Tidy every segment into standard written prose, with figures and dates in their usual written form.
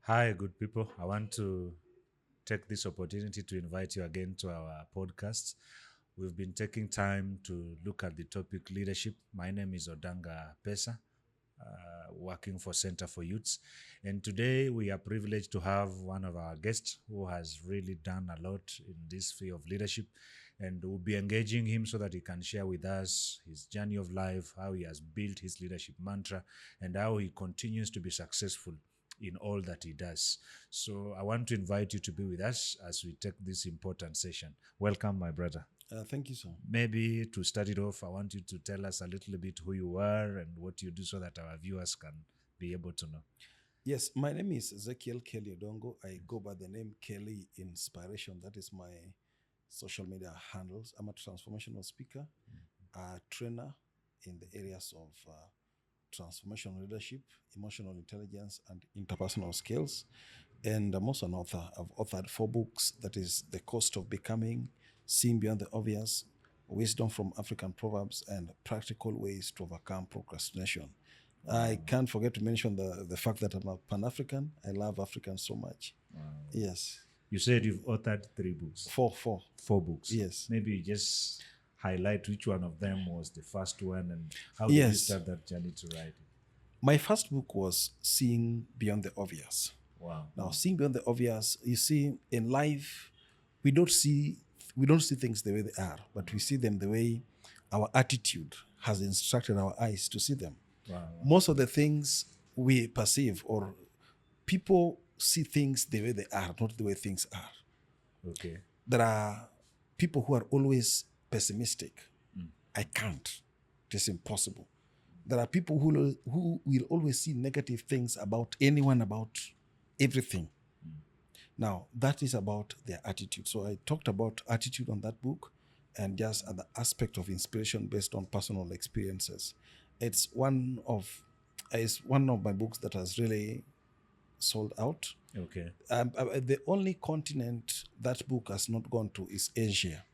Hi, good people. I want to take this opportunity to invite you again to our podcast. We've been taking time to look at the topic leadership. My name is Odanga Pesa, working for Center for Youths. And today we are privileged to have one of our guests who has really done a lot in this field of leadership. And we'll be engaging him so that he can share with us his journey of life, how he has built his leadership mantra, and how he continues to be successful in all that he does. So I want to invite you to be with us as we take this important session. Welcome, my brother. Thank you, sir. Maybe to start it off, I want you to tell us a little bit who you are and what you do so that our viewers can be able to know. Yes, my name is Ezekiel Kelly Odongo. I go by the name Kelly Inspiration. That is my social media handles. I'm a transformational speaker, a trainer in the areas of transformational leadership, emotional intelligence, and interpersonal skills. And I'm also an author. I've authored 4 books. That is The Cost of Becoming, Seeing Beyond the Obvious, Wisdom from African Proverbs, and Practical Ways to Overcome Procrastination. I can't forget to mention the fact that I'm a Pan African. I love Africans so much. Yes. You said you've authored 3 books. 4. 4 books. Yes. Maybe just highlight which one of them was the first one and how did you Yes. start that journey to write it? My first book was Seeing Beyond the Obvious. Wow. Now, seeing beyond the obvious, you see, in life, we don't see things the way they are, but we see them the way our attitude has instructed our eyes to see them. Wow. Most of the things we perceive, or people see things the way they are, not the way things are. Okay. There are people who are always pessimistic. I can't. It is impossible. There are people who will always see negative things about anyone, about everything. Now, that is about their attitude. So I talked about attitude on that book and just the aspect of inspiration based on personal experiences. It's one of my books that has really sold out. Okay. The only continent that book has not gone to is Asia.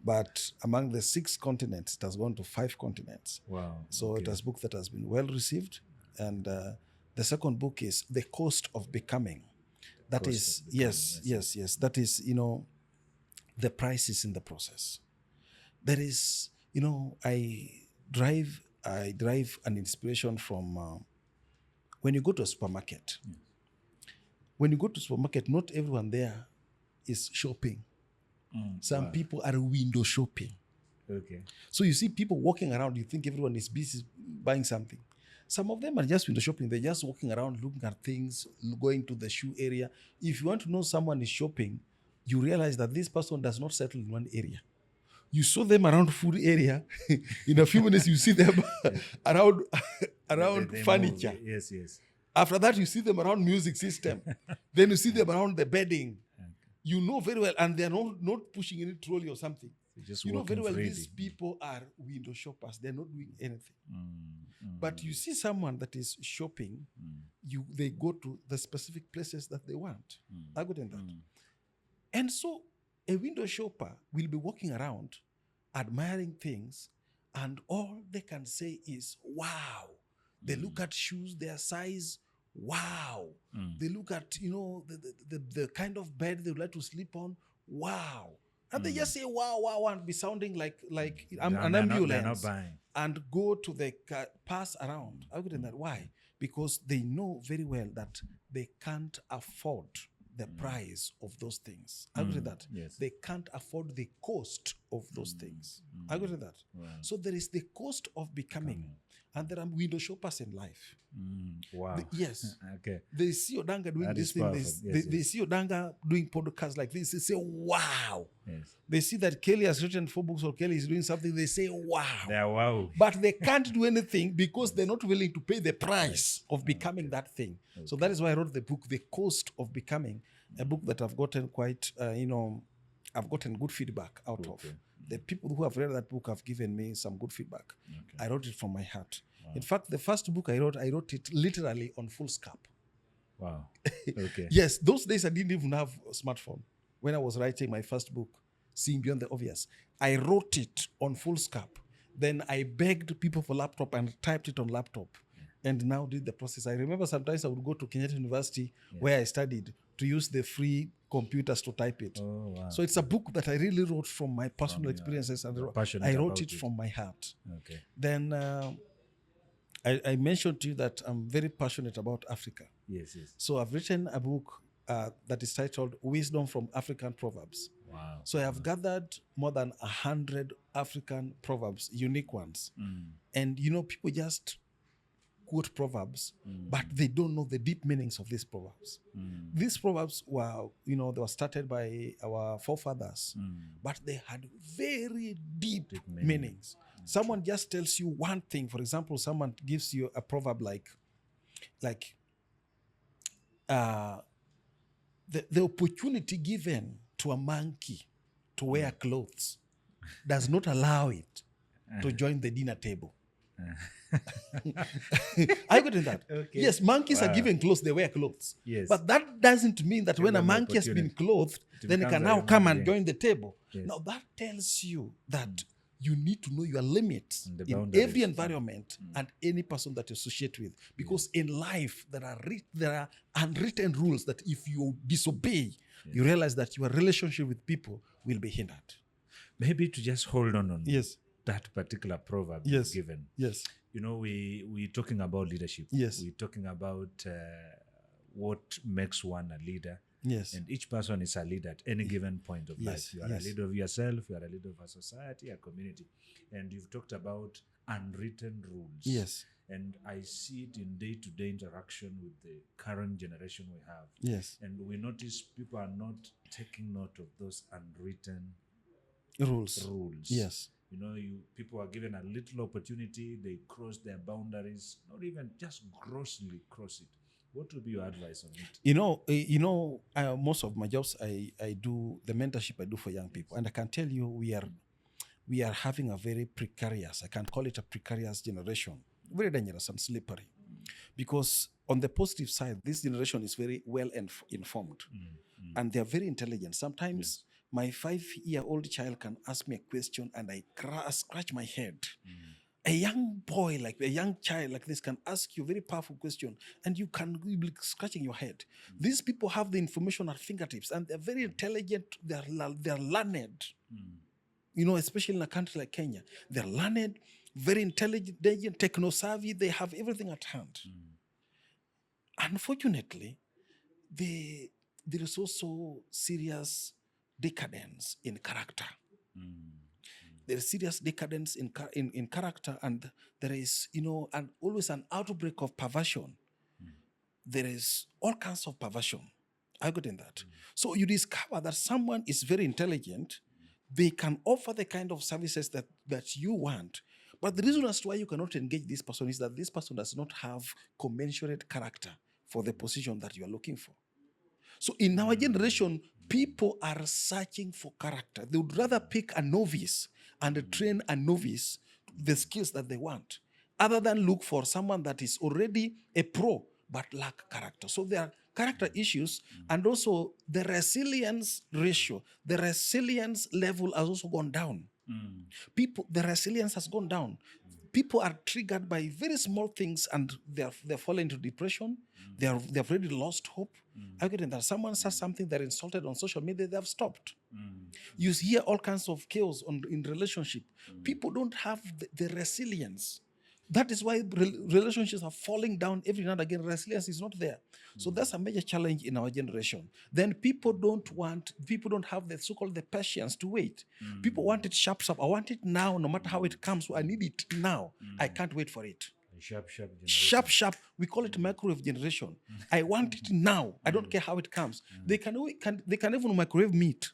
But among the 6 continents, it has gone to 5 continents. Wow. So it has a book that has been well received. And the second book is The Cost of Becoming. That is, yes. That is, the price is in the process. There is, I derive an inspiration from when you go to a supermarket. When you go to a supermarket, not everyone there is shopping. Some people are window shopping. Okay. So you see people walking around, you think everyone is busy buying something. Some of them are just window shopping. They're just walking around, looking at things, going to the shoe area. If you want to know someone is shopping, you realize that this person does not settle in one area. You saw them around food area. In a few minutes, you see them around They furniture. move. Yes. After that, you see them around music system. Then you see them around the bedding. You know very well, and they're not pushing any trolley or something. Just You know very well freely. these people are window shoppers. They're not doing anything. But you see someone that is shopping, they go to the specific places that they want. I got in that. And so a window shopper will be walking around admiring things, and all they can say is, wow. They look at shoes, their size, wow. They look at, the kind of bed they would like to sleep on, wow. And they just say wow and be sounding like an ambulance. They're not buying. And go to the pass around. I wouldn't that. Why? Because they know very well that they can't afford the price of those things. I agree with that. Yes. They can't afford the cost of those things. I agree with that. Wow. So there is the cost of becoming. And there are window shoppers in life. Wow. Yes. Okay. They see Odanga doing That this is thing. powerful. They see Odanga doing podcasts like this. They say, wow. Yes. They see that Kelly has written 4 books or Kelly is doing something. They say, wow. They are wow. But they can't do anything because they're not willing to pay the price of becoming that thing. So that is why I wrote the book, The Cost of Becoming, a book that I've gotten I've gotten good feedback out of. The people who have read that book have given me some good feedback. I wrote it from my heart. In fact, the first book I wrote it literally on foolscap. Wow. Okay. Yes, those days I didn't even have a smartphone. When I was writing my first book, Seeing Beyond the Obvious, I wrote it on foolscap. Then I begged people for laptop and typed it on laptop. and now did the process. I remember sometimes I would go to Kenyatta University Yes. where I studied to use the free computers to type it. Oh, wow. So it's a book that I really wrote from my personal your- experiences, and you're passionate I wrote about it it. from my heart. Okay. Then I mentioned to you that I'm very passionate about Africa. Yes, yes. So I've written a book that is titled Wisdom from African Proverbs. Wow. So I have gathered more than 100 African proverbs, unique ones. And people just quote proverbs, but they don't know the deep meanings of these proverbs. These proverbs were, they were started by our forefathers, but they had very deep meanings. Someone just tells you one thing. For example, someone gives you a proverb like the opportunity given to a monkey to wear clothes does not allow it to join the dinner table. I got in that. Okay. Yes, monkeys are given clothes, they wear clothes. Yes. But that doesn't mean that when a them monkey has been opportunity. clothed, then he becomes can a now human come and being. join the table. Yes. Now that tells you that you need to know your limits And the in boundaries. every environment and any person that you associate with. Because in life, there are unwritten rules that if you disobey, you realize that your relationship with people will be hindered. Maybe to just hold on Yes. that particular proverb Yes. you've given. Yes. We're talking about leadership. Yes. We're talking about what makes one a leader. Yes. And each person is a leader at any given point of life. You are a leader of yourself, you are a leader of a society, a community. And you've talked about unwritten rules. Yes. And I see it in day-to-day interaction with the current generation we have. Yes. And we notice people are not taking note of those unwritten Rules. Yes. People are given a little opportunity, they cross their boundaries, not even just grossly cross it. What would be your advice on it? Most of my jobs, I do the mentorship I do for young people, and I can tell you we are having a very precarious, I can call it a precarious generation, very dangerous and slippery, because on the positive side, this generation is very well informed, and they are very intelligent. Sometimes my 5-year-old child can ask me a question, and I scratch my head. A young boy, like a young child like this, can ask you a very powerful question, and you'll be scratching your head. These people have the information at fingertips, and they're very intelligent. They're learned. Especially in a country like Kenya, they're learned, very intelligent, techno-savvy. They have everything at hand. Unfortunately, there is also serious decadence in character. There is serious decadence in character, and there is, always an outbreak of perversion. There is all kinds of perversion. I got in that. So you discover that someone is very intelligent. They can offer the kind of services that you want. But the reason as to why you cannot engage this person is that this person does not have commensurate character for the position that you are looking for. So in our generation, people are searching for character. They would rather pick a novice and train a novice the skills that they want, other than look for someone that is already a pro but lack character. So there are character issues, and also the resilience ratio, the resilience level has also gone down. The resilience has gone down. People are triggered by very small things, and they're falling into depression. They've already lost hope. I get that someone says something, they're insulted on social media, they have stopped. You hear all kinds of chaos in relationship. People don't have the resilience. That is why relationships are falling down every now and again. Resilience is not there. So that's a major challenge in our generation. Then people don't have the so-called the patience to wait. People want it sharp. I want it now, no matter how it comes. I need it now. I can't wait for it. Sharp. We call it microwave generation. I want it now. I don't care how it comes. They can even microwave meat.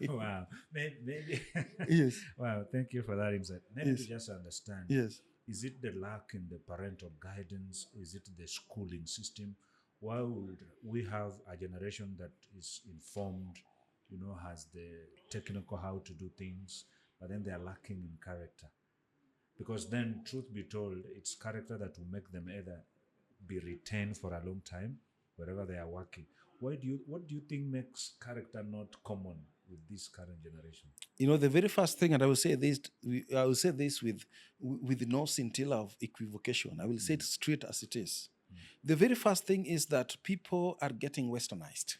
Wow. Maybe. Yes. Wow. Thank you for that insight. Maybe Yes. to just understand. Yes. Is it the lack in the parental guidance? Is it the schooling system? Why would we have a generation that is informed, has the technical how to do things, but then they are lacking in character? Because then, truth be told, it's character that will make them either be retained for a long time wherever they are working. What do you think makes character not common with this current generation? You know, the very first thing, and I will say this with no scintilla of equivocation. I will say it straight as it is. The very first thing is that people are getting westernized.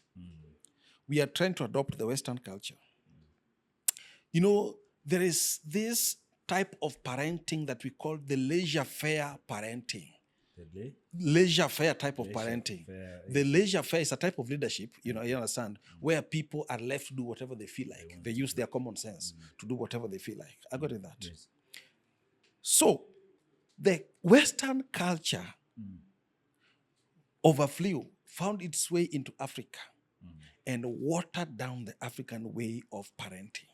We are trying to adopt the Western culture. You know, there is this type of parenting that we call the laissez-faire parenting. The Laissez-faire type of Laissez-faire, parenting. yes. The laissez-faire is a type of leadership, you know, you understand, where people are left to do whatever they feel like. They use their common sense to do whatever they feel like. I got it that. Yes. So, the Western culture overflew, found its way into Africa, and watered down the African way of parenting.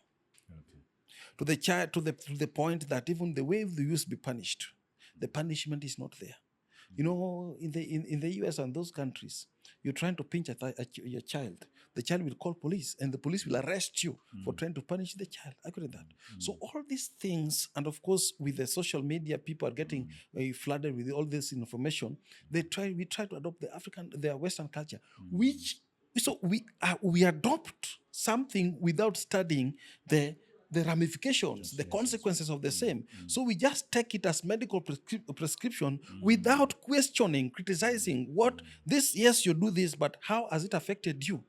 Okay. To the child, to the point that even the way they used to be punished, the punishment is not there. You know, in the US and those countries, you're trying to pinch your child, the child will call police, and the police will arrest you for trying to punish the child. I couldn't that. So all these things, and of course, with the social media, people are getting flooded with all this information. We try to adopt the Western culture, which so we adopt something without studying the ramifications, the consequences of the same. So we just take it as medical prescription without questioning, criticizing what this, yes, you do this, but how has it affected you?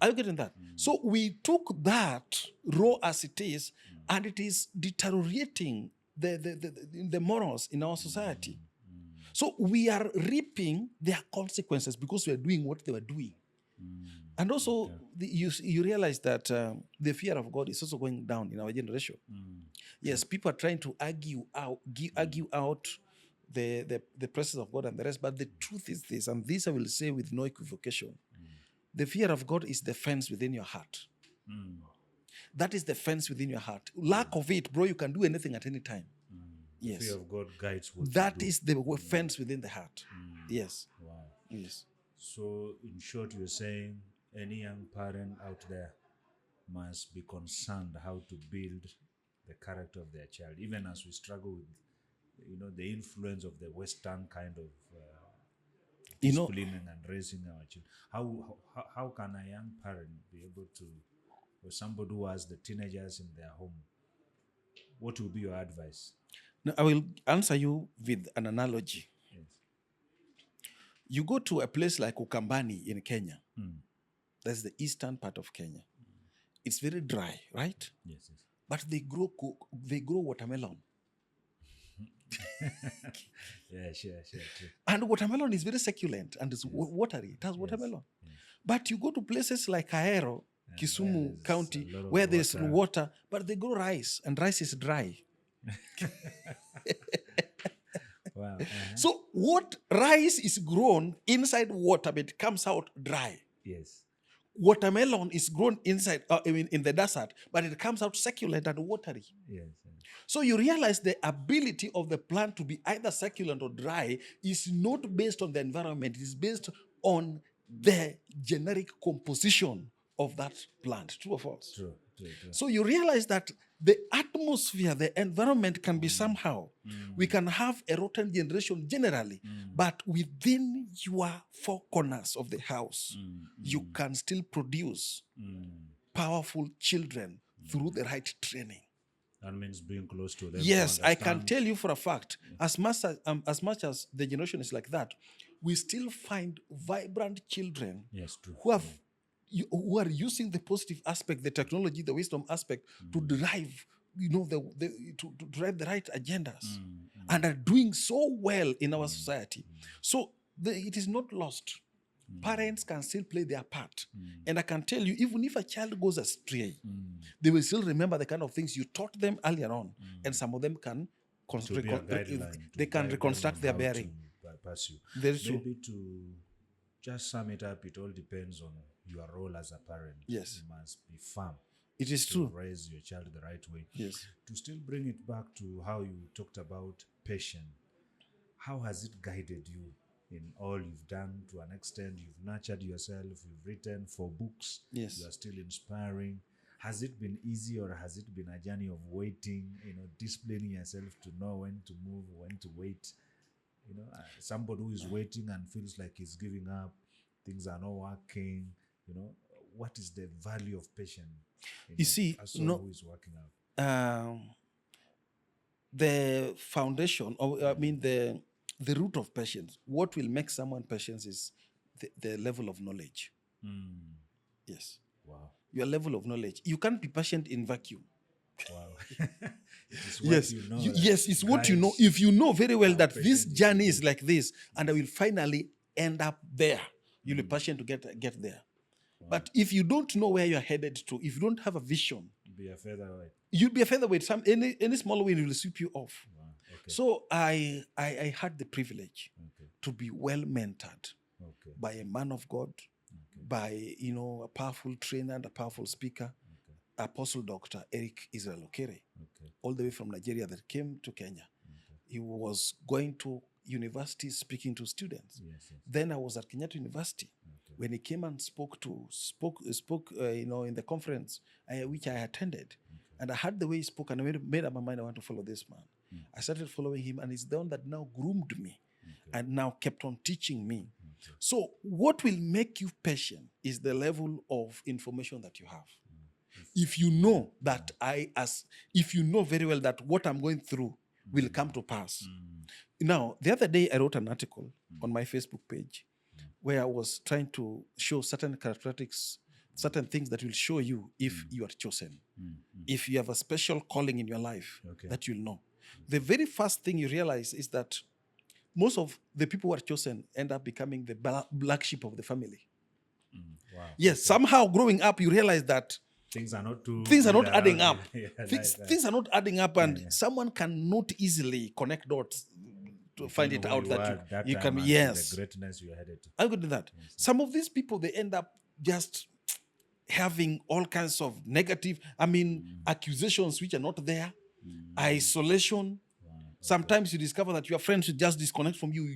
Are you getting that? So we took that raw as it is, and it is deteriorating the morals in our society. So we are reaping their consequences because we are doing what they were doing. And also, you realize that the fear of God is also going down in our generation. Yes, people are trying to argue out the presence of God and the rest, but the truth is this, and this I will say with no equivocation. The fear of God is the fence within your heart. That is the fence within your heart. Lack of it, bro, you can do anything at any time. Yes. The fear of God guides what That you do. is the fence within the heart. Yes. Wow. Yes. So, in short, you're saying any young parent out there must be concerned how to build the character of their child, even as we struggle with, the influence of the Western kind of disciplining and raising our children. How can a young parent be able to, or somebody who has the teenagers in their home, what will be your advice? Now, I will answer you with an analogy. Yes. You go to a place like Ukambani in Kenya. That's the eastern part of Kenya. It's very dry, right? Yes. But they grow watermelon. Yeah, sure. And watermelon is very succulent and it's watery. It has watermelon. Yes. But you go to places like Ahero, Kisumu County, where there's water, but they grow rice, and rice is dry. Wow. So what rice is grown inside water, but it comes out dry. Yes. Watermelon is grown inside, in the desert, but it comes out succulent and watery. Yes. So you realize the ability of the plant to be either succulent or dry is not based on the environment. It is based on the generic composition of that plant. True or false? True. So you realize that the atmosphere, the environment can be somehow. We can have a rotten generation generally, but within your four corners of the house, you can still produce powerful children through the right training. That means being close to them. Yes, I can tell you for a fact, as much as the generation is like that, we still find vibrant children who are using the positive aspect, the technology, the wisdom aspect to drive, to drive the right agendas, and are doing so well in our society. So it is not lost. Parents can still play their part. And I can tell you, even if a child goes astray, they will still remember the kind of things you taught them earlier on. And some of them can reconstruct their bearing. Very true. Maybe to just sum it up, it all depends on your role as a parent. Yes. You must be firm. It is true. Raise your child the right way. Yes. To still bring it back to how you talked about patience, how has it guided you in all you've done? To an extent, you've nurtured yourself, you've written 4 books. Yes. You are still inspiring. Has it been easy, or has it been a journey of waiting, disciplining yourself to know when to move, when to wait? Somebody who is waiting and feels like he's giving up, things are not working, what is the value of patience in You a see, person no, who is working out? the foundation, or I mean, the root of patience, what will make someone patient is the level of knowledge. Mm. Yes. Wow. Your level of knowledge. You can't be patient in vacuum. Wow. It is what Yes. you know. That Yes, it's what you know. guides If you know very well how that this patient you should journey is be. like this, and I will finally end up there, you'll be Mm. patient to get there. Wow. But if you don't know where you're headed to, if you don't have a vision, Be a featherweight. you'll be a featherweight. Any small wind will sweep you off. Wow. Okay. So I had the privilege Okay. to be well mentored Okay. by a man of God, Okay. by a powerful trainer and a powerful speaker, Okay. Apostle Dr. Eric Israel Okere, Okay. all the way from Nigeria that came to Kenya. Okay. He was going to university speaking to students. Yes. Yes. Then I was at Kenyatta University. Okay. When he came and spoke in the conference which I attended, and I heard the way he spoke, and I made up my mind I want to follow this man. I started following him, and it's the one that now groomed me, and now kept on teaching me. Okay. So what will make you patient is the level of information that you have. If you know that if you know very well that what I'm going through will come to pass. Now, the other day I wrote an article on my Facebook page where I was trying to show certain characteristics, certain things that will show you if you are chosen. If you have a special calling in your life, Okay. that you'll know. The very first thing you realize is that most of the people who are chosen end up becoming the black sheep of the family. Wow. Yes, somehow growing up, you realize that Things are not too. things are good not adding around up. you. Yeah, Things are not adding up, and yeah. someone cannot easily connect dots to find it Who out you that are that you time can. and Yes, the greatness you are headed to. I could do that. Some of these people, they end up just having all kinds of negative, accusations which are not there, isolation. Sometimes you discover that your friends should just disconnect from you.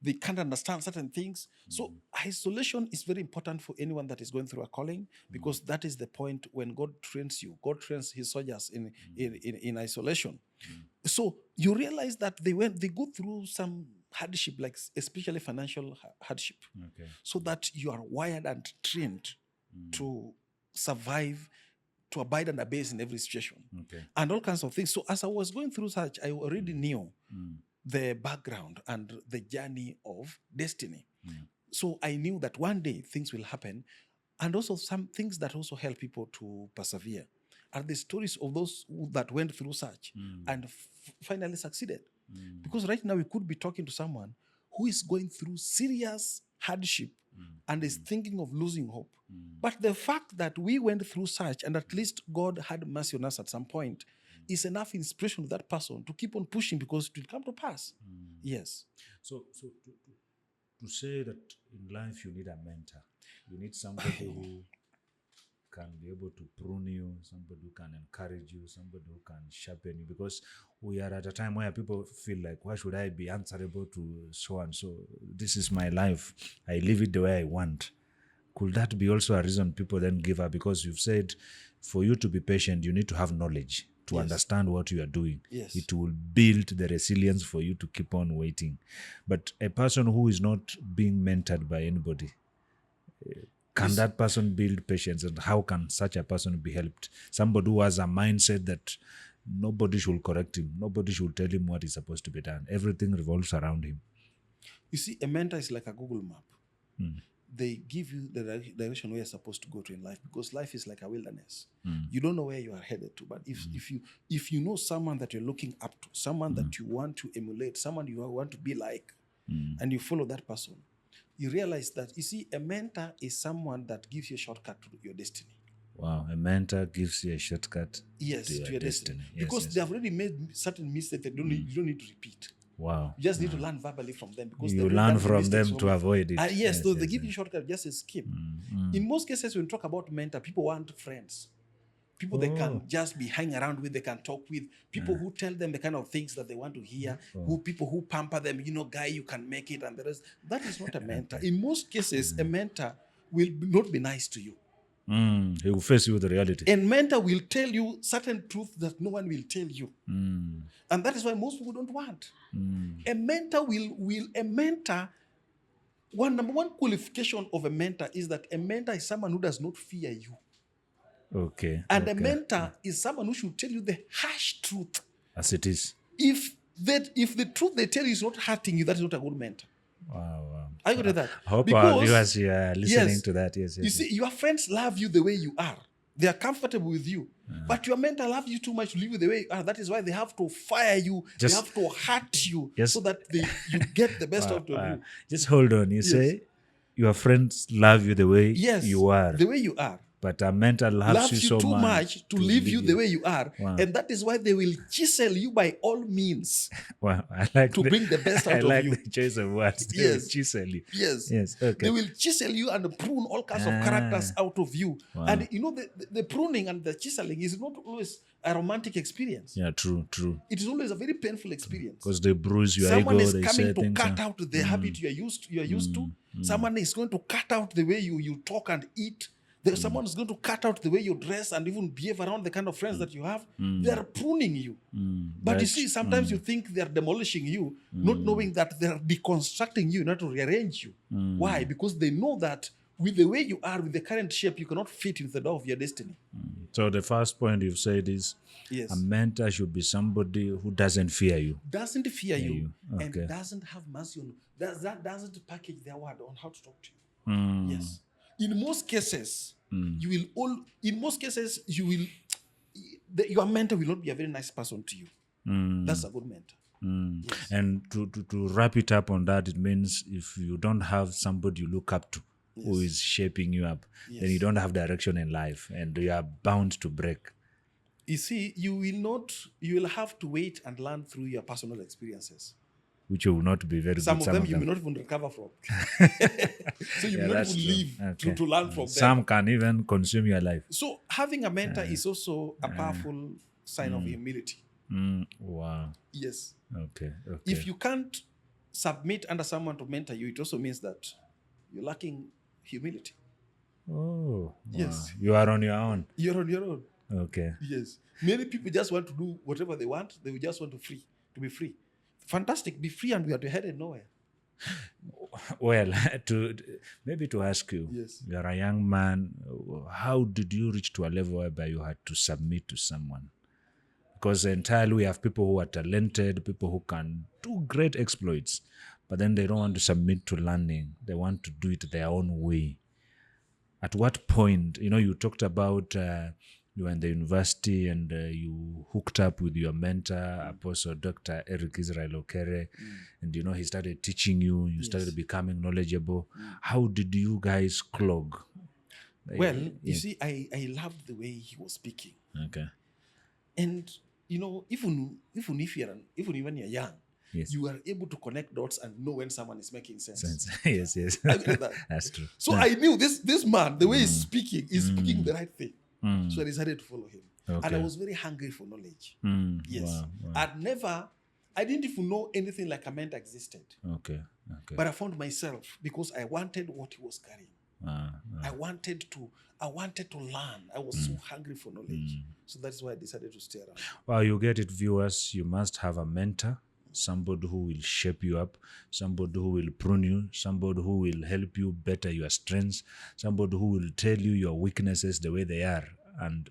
They can't understand certain things. So isolation is very important for anyone that is going through a calling, because that is the point when God trains you. God trains his soldiers in isolation. So you realize that they go through some hardship, like especially financial hardship, Okay. so that you are wired and trained to survive, to abide and abase in every situation, Okay. and all kinds of things. So as I was going through such, I already knew the background and the journey of destiny. So I knew that one day things will happen, and also some things that also help people to persevere are the stories of those that went through such and finally succeeded. Because right now we could be talking to someone who is going through serious hardship and is thinking of losing hope. But the fact that we went through such, and at least God had mercy on us at some point, is enough inspiration to that person to keep on pushing, because it will come to pass. Yes. So to say that in life you need a mentor, you need somebody who can be able to prune you, somebody who can encourage you, somebody who can sharpen you, because we are at a time where people feel like, why should I be answerable to so and so? This is my life. I live it the way I want. Could that be also a reason people then give up? Because you've said for you to be patient, you need to have knowledge to understand what you are doing. Yes. It will build the resilience for you to keep on waiting. But a person who is not being mentored by anybody, can that person build patience, and how can such a person be helped? Somebody who has a mindset that nobody should correct him, nobody should tell him what is supposed to be done. Everything revolves around him. You see, a mentor is like a Google map. They give you the direction where you're supposed to go to in life, because life is like a wilderness. You don't know where you are headed to, but if you know someone that you're looking up to, someone that you want to emulate, someone you want to be like, and you follow that person, you realize that, you see, a mentor is someone that gives you a shortcut to your destiny. Wow, a mentor gives you a shortcut to destiny. your destiny. Because Yes. they have already made certain mistakes that you don't need to repeat. Wow. You just need to learn verbally from them, because You they've learn done the from mistakes them to avoid it. yes, so they give you shortcut, just skip. In most cases, when we talk about mentor, people want friends. People they can just be hanging around with, they can talk with. People who tell them the kind of things that they want to hear. People who pamper them, guy, you can make it, and the rest. That is not a mentor. In most cases, a mentor will not be nice to you. He will face you with the reality. A mentor will tell you certain truth that no one will tell you. And that is why most people don't want. A mentor number one qualification of a mentor is that a mentor is someone who does not fear you. Okay. And a okay. mentor is someone who should tell you the harsh truth. As it is. If the truth they tell you is not hurting you, that is not a good mentor. Wow. I got that. I hope our Because- viewers are listening yes, to that. Yes. You see, your friends love you the way you are. They are comfortable with you. But your mentor loves you too much to live you the way you are. That is why they have to fire you. Just- they have to hurt you Yes. so that you get the best out of you. Just hold on. You say your friends love you the way Yes, you are, the way you are. but a mentor loves you so too much to leave you the way you are. Wow. And that is why they will chisel you by all means Wow, I like to bring the best out I of like you. the choice of words. They Yes. will chisel you. Yes. Yes. Okay. They will chisel you and prune all kinds of characters out of you. Wow. And you know, the pruning and the chiseling is not always a romantic experience. Yeah. True. It is always a very painful experience. Because they bruise your Someone ego. is They say coming to things. cut out the habit you are used to. Someone is going to cut out the way you talk and eat. Someone is going to cut out the way you dress and even behave around the kind of friends that you have. They are pruning you. But you Right. see, sometimes you think they are demolishing you, not knowing that they are deconstructing you, not to rearrange you. Why? Because they know that with the way you are, with the current shape, you cannot fit into the door of your destiny. So the first point you've said is Yes. a mentor should be somebody who doesn't fear you. Doesn't fear you, you. Okay. and doesn't have mercy on you. That doesn't package their word on how to talk to you. Yes. In most cases, your mentor will not be a very nice person to you. That's a good mentor. Yes. And to wrap it up on that, it means if you don't have somebody you look up to who is shaping you up, then you don't have direction in life and you are bound to break. You see, you will have to wait and learn through your personal experiences. Which will not be very Some good. of them you may not even recover from. So you may not that's even true. live Okay. to learn from them. Some can even consume your life. So having a mentor is also a powerful sign of humility. Wow. Yes. Okay. If you can't submit under someone to mentor you, it also means that you're lacking humility. Oh. Yes. Wow. You are on your own. You're on your own. Okay. Yes. Many people just want to do whatever they want. They just want to be free. Fantastic. Be free and we are headed nowhere. Well, to ask you, Yes. you are a young man. How did you reach to a level whereby you had to submit to someone? Because entirely we have people who are talented, people who can do great exploits, but then they don't want to submit to learning. They want to do it their own way. At what point, you talked about you were in the university and you hooked up with your mentor, Apostle Dr. Eric Israel Okere, and he started teaching you, you started becoming knowledgeable. How did you guys clog? Well, you see, I loved the way he was speaking. Okay. And even when you're young, Yes. you are able to connect dots and know when someone is making sense. Yes. I agree with that. That's true. So I knew this man, the way he's speaking, is speaking the right thing. So I decided to follow him. Okay. And I was very hungry for knowledge. Yes. Wow. I didn't even know anything like a mentor existed. Okay. But I found myself because I wanted what he was carrying. I wanted to learn. I was so hungry for knowledge. So that's why I decided to stay around. Well, you get it, viewers. You must have a mentor, somebody who will shape you up, somebody who will prune you, somebody who will help you better your strengths, somebody who will tell you your weaknesses the way they are, and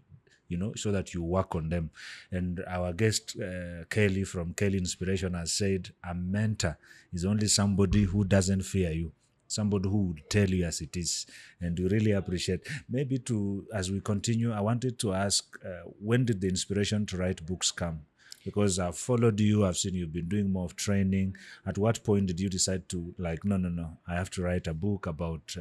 so that you work on them. And our guest, Kelly from Kelly Inspiration, has said a mentor is only somebody who doesn't fear you, somebody who will tell you as it is. And we really appreciate. Maybe as we continue, I wanted to ask, when did the inspiration to write books come? Because I've followed you, I've seen you've been doing more of training. At what point did you decide to no, I have to write a book about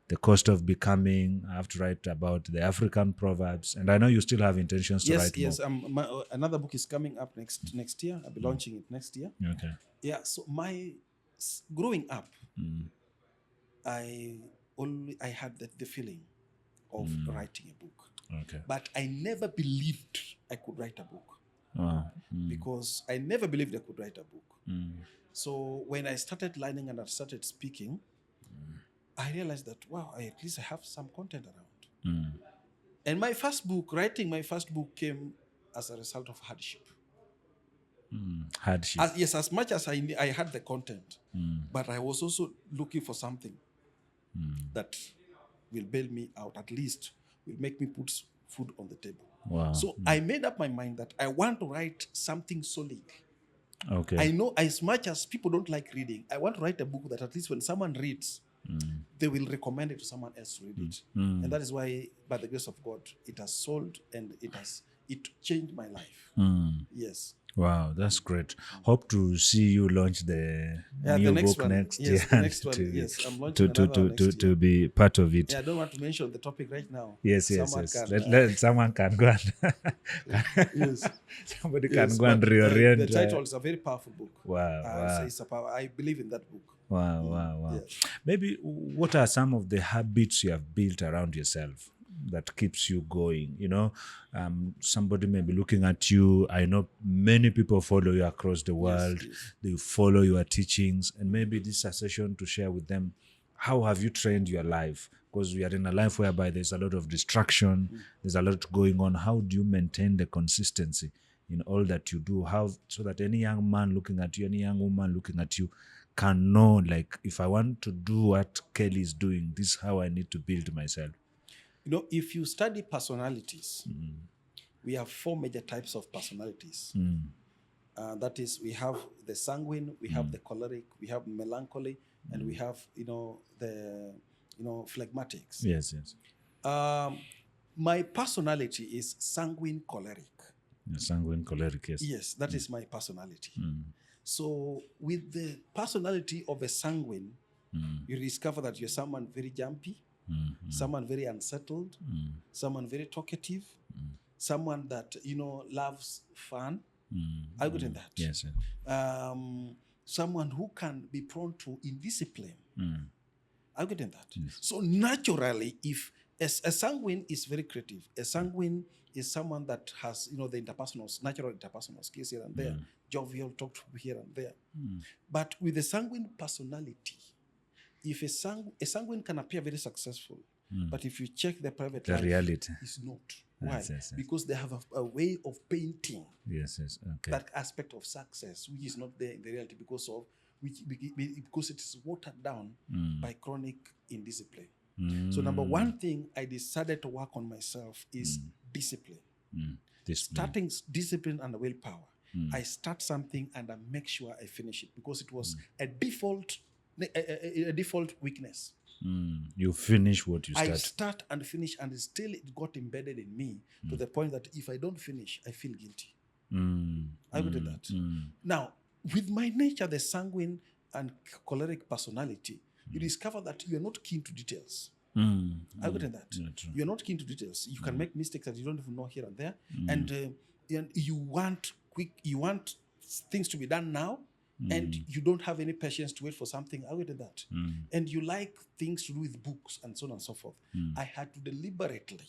the cost of becoming. I have to write about the African proverbs. And I know you still have intentions to write more. Yes. Another book is coming up next year. I'll be launching it next year. Okay. Yeah. So growing up, I had the feeling of writing a book. Okay. But I never believed I could write a book. Wow. Because I never believed I could write a book. So when I started learning and I started speaking, I realized that, wow, at least I have some content around. And writing my first book came as a result of hardship. Hardship. Yes, as much as I had the content, but I was also looking for something that will bail me out, at least will make me put food on the table. Wow. So I made up my mind that I want to write something solid. Okay. I know as much as people don't like reading, I want to write a book that at least when someone reads, they will recommend it to someone else to read it. And that is why, by the grace of God, it has sold and it changed my life. Yes. Wow, that's great. Hope to see you launch the new book one. next Yes, year. the next one. Yes, I'm launching another one next to year. be part of it. Yeah, I don't want to mention the topic right now. Yes. Someone Someone can go and yes. somebody Yes, can go and but, reorient. the title is a very powerful book. Wow. I believe in that book. Wow. Yes. Maybe what are some of the habits you have built around yourself that keeps you going? Somebody may be looking at you. I know many people follow you across the world. Yes. They follow your teachings, and maybe this is a session to share with them. How have you trained your life? Because we are in a life whereby there's a lot of distraction, there's a lot going on. How do you maintain the consistency in all that you do? How so that any young man looking at you, any young woman looking at you, can know, like, if I want to do what Kelly is doing, this is how I need to build myself. If you study personalities, we have 4 major types of personalities. That is, we have the sanguine, we have the choleric, we have melancholy, and we have, the, phlegmatics. Yes. My personality is sanguine choleric. Sanguine choleric, yes. Yes, that is my personality. So with the personality of a sanguine, you discover that you're someone very jumpy, someone very unsettled, someone very talkative, someone that, loves fun. Are you good in that? Yes. Someone who can be prone to indiscipline. Are you good in that? Yes. So naturally, if a sanguine is very creative, a sanguine is someone that has, the natural interpersonal skills here and there, jovial, talk to here and there. But with a sanguine personality, if a sanguine can appear very successful, but if you check their private life, reality is not. Why? Yes. Because they have a way of painting okay. that aspect of success, which is not there in the reality because it is watered down by chronic indiscipline. So number one thing I decided to work on myself is discipline. Starting discipline and willpower. I start something and I make sure I finish it because it was a default weakness. You finish what you start. I start and finish, and still it got embedded in me to the point that if I don't finish, I feel guilty. I would do that. Now, with my nature, the sanguine and choleric personality, you discover that you are not keen to details. I would do that. You are not keen to details. You can make mistakes that you don't even know here and there, and you want things to be done now. And you don't have any patience to wait for something. I would do that. And you like things to do with books and so on and so forth. I had to deliberately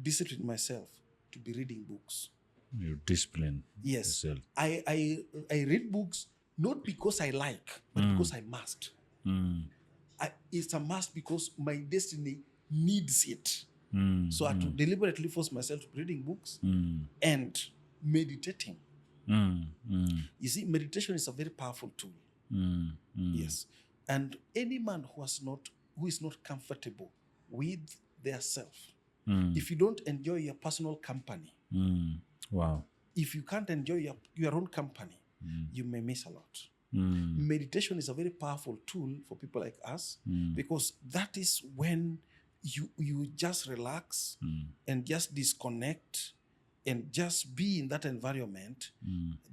discipline myself to be reading books. You discipline yourself. I read books not because I like, but because I must. It's a must because my destiny needs it. So I had to deliberately force myself to be reading books and meditating. You see, meditation is a very powerful tool. Yes. And any man who is not comfortable with their self, if you don't enjoy your personal company, wow. If you can't enjoy your own company, you may miss a lot. Meditation is a very powerful tool for people like us because that is when you just relax and just disconnect and just be in that environment.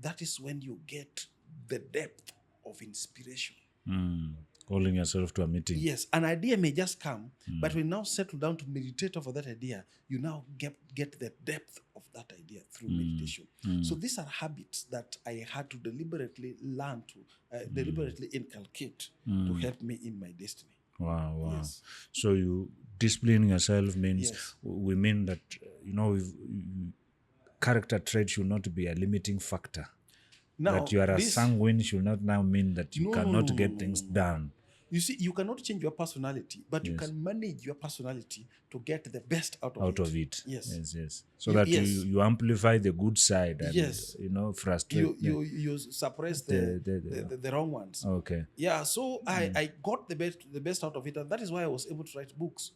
That is when you get the depth of inspiration. Calling yourself to a meeting. Yes, an idea may just come, but when you now settle down to meditate over that idea, you now get the depth of that idea through meditation. So these are habits that I had to deliberately learn to, deliberately inculcate to help me in my destiny. Wow. Yes. So you discipline yourself means, we mean that, character trait should not be a limiting factor. Now, that you are a sanguine should not now mean that you cannot get things done. You see, you cannot change your personality, but you Yes. can manage your personality to get the best out Out of of it. Yes. Yes. So You- that yes. you amplify the good side and Yes. frustrate You suppress the wrong ones. okay. Yeah, so I got the best out of it, and that is why I was able to write books.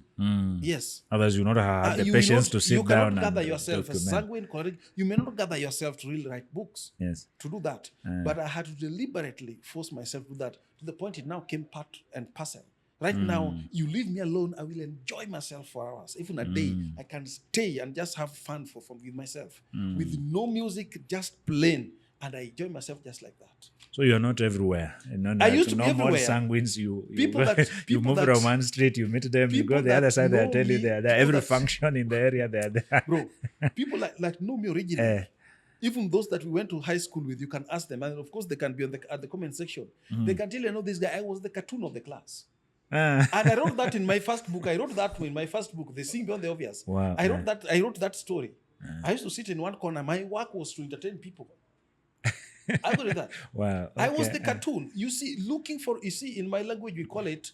Yes. Otherwise, you not have the You will patience not- to sit you cannot down gather and yourself as document. sanguine choleric. You may not gather yourself to really write books. Yes. To do that, but I had to deliberately force myself to do that, to the point it now came part and parcel. Right now, you leave me alone, I will enjoy myself for hours. Even a day, I can stay and just have fun with myself, with no music, just plain, and I enjoy myself just like that. So you're not everywhere. I used to be more everywhere. sanguines. You People that- you people move that- from one street, you meet them, you go people the other that side, they know tell you me, they're people every that- function in the area, they're there. Bro, people like know me originally. Even those that we went to high school with, you can ask them, and of course they can be at the comment section. They can tell you, know, this guy, I was the cartoon of the class. And I wrote that in my first book. They Sing Beyond the Obvious. Wow. I wrote that story. I used to sit in one corner. My work was to entertain people. I got that. Wow. I was okay. the cartoon. You see, in my language we call it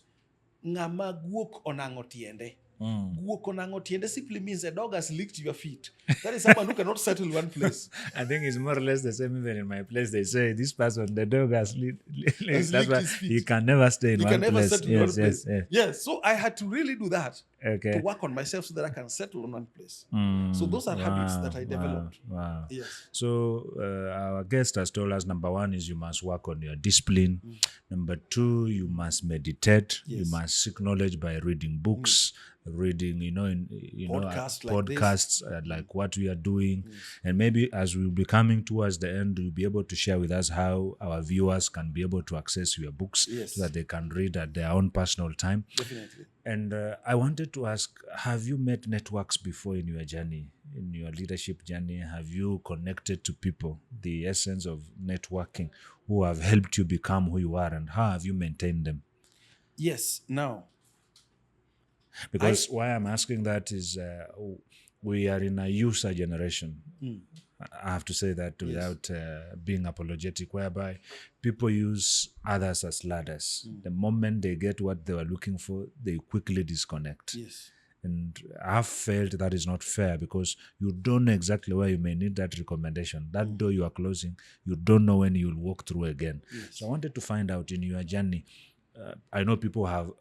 ngama guok onango tiende. Guok onango tiende simply means a dog has licked your feet. That is someone who cannot settle in one place. I think it's more or less the same even in my place. They say this person, the dog has Has that's licked why his feet. he can never stay in You one can never place. settle in one Yes, place. yes. Yes, so I had to really do that Okay. to work on myself so that I can settle in one place. So those are habits that I developed. Wow. Yes. So our guest has told us, number one is you must work on your discipline. Number two, you must meditate. You Yes. must seek knowledge by reading books, reading, Podcasts like podcasts like what we are doing. And maybe as we'll be coming towards the end, you'll be able to share with us how our viewers can be able to access your books Yes. so that they can read at their own personal time. Definitely. And I wanted to ask, have you met networks before in your journey, in your leadership journey? Have you connected to people, the essence of networking, who have helped you become who you are, and how have you maintained them? Yes. Now, Because why I'm asking that is we are in a user generation. I have to say that without being apologetic, whereby people use others as ladders. The moment they get what they were looking for, they quickly disconnect. yes. And I've felt that is not fair because you don't know exactly where you may need that recommendation. That door you are closing, you don't know when you'll walk through again. Yes. So I wanted to find out in your journey, I know people have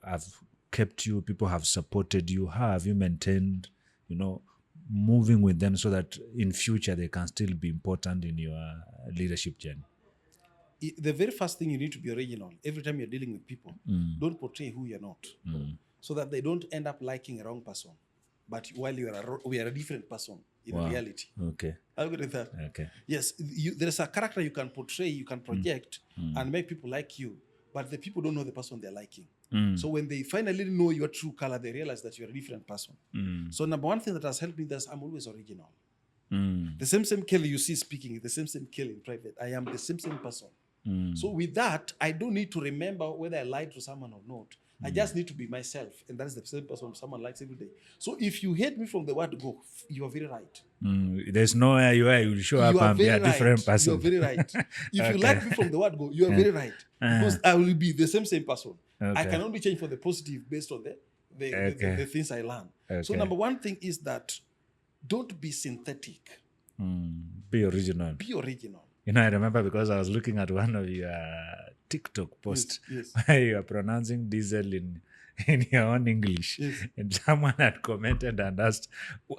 kept you, people have supported you. How have you maintained, moving with them so that in future they can still be important in your leadership journey? The very first thing, you need to be original. Every time you're dealing with people, don't portray who you're not, so that they don't end up liking a wrong person. But while we are a different person in reality. Okay. I'll get that. Okay. Yes, there's a character you can portray, you can project, and make people like you, but the people don't know the person they're liking. So when they finally know your true color, they realize that you're a different person. So number one thing that has helped me is I'm always original. The same Kelly you see speaking, the same Kelly in private. I am the same person. So with that, I don't need to remember whether I lied to someone or not. I just need to be myself, and that is the same person someone likes every day. So if you hate me from the word go, you are very right. There's nowhere you will show up You are and be very a different right. person. You are very right. If you like me from the word go, you are very right. Because I will be the same person. I can only change for the positive based on the things I learn. So Okay. number one thing is that don't be synthetic. Be original. Be original. I remember because I was looking at one of your TikTok posts Yes. where you are pronouncing diesel in your own English. Yes. And someone had commented and asked,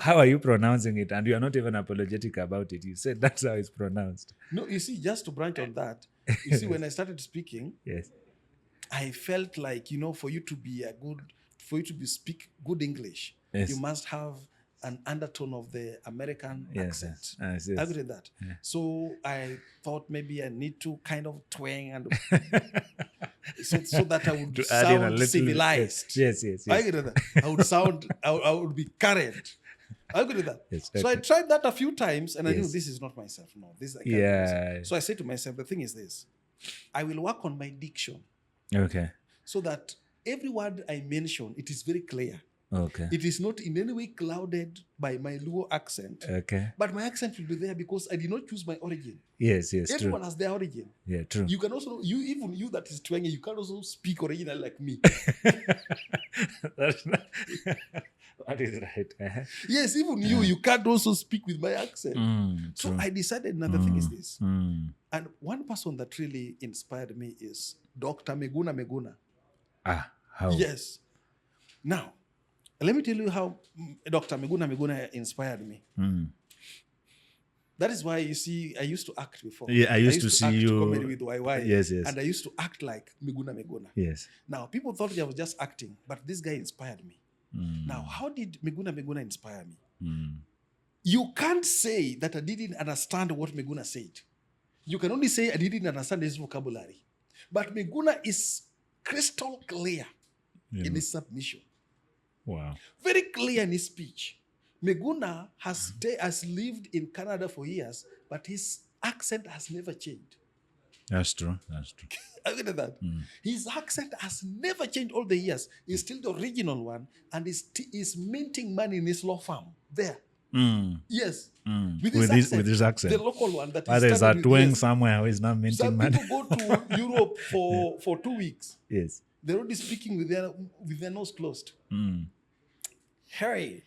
how are you pronouncing it? And you are not even apologetic about it. You said that's how it's pronounced. No, you see, just to branch on that, you see, when I started speaking, Yes. I felt like, for you to speak good English, Yes. you must have an undertone of the American Yes, accent. yes. I agree with that. So I thought maybe I need to kind of twang and so that I would To add in a sound little- civilized. Yes. I agree with that. I would sound, I would be current. I agree with that. Yes, So I okay. tried that a few times and I knew Yes. this is not myself. No, this I can't do Yeah. myself. So I said to myself, the thing is this. I will work on my diction Okay. so that every word I mention, it is very clear. Okay. It is not in any way clouded by my Luo accent, Okay. but my accent will be there because I did not choose my origin. Yes, yes, Everyone true. has their origin. Yeah, true. You can also, even you that is Twenge, you can also speak original like me. That's not, that is right. Yes, even you can't also speak with my accent. So True. I decided another thing is this. Mm. And one person that really inspired me is Dr. Meguna Meguna. Ah, how? Yes. Now, let me tell you how Dr. Meguna Meguna inspired me. Mm. That is why you see, I used to act before. Yeah, I used to see act you- comedy with YY. Yes, yes. And I used to act like Meguna Meguna. Yes. Now, people thought I was just acting, but this guy inspired me. Now, how did Meguna Meguna inspire me? You can't say that I didn't understand what Meguna said. You can only say I didn't understand his vocabulary. But Meguna is crystal clear in his submission. Wow. Very clear in his speech. Meguna has lived in Canada for years, but his accent has never changed. That's true. That's true. Look at that. His accent has never changed all the years. He's still the original one, and is minting money in his law firm there. Yes. With his accent. The local one that But there's a started with, twang yes. somewhere who is not minting Some money. people go to Europe for 2 weeks. Yes. They're already speaking with their nose closed. Harry.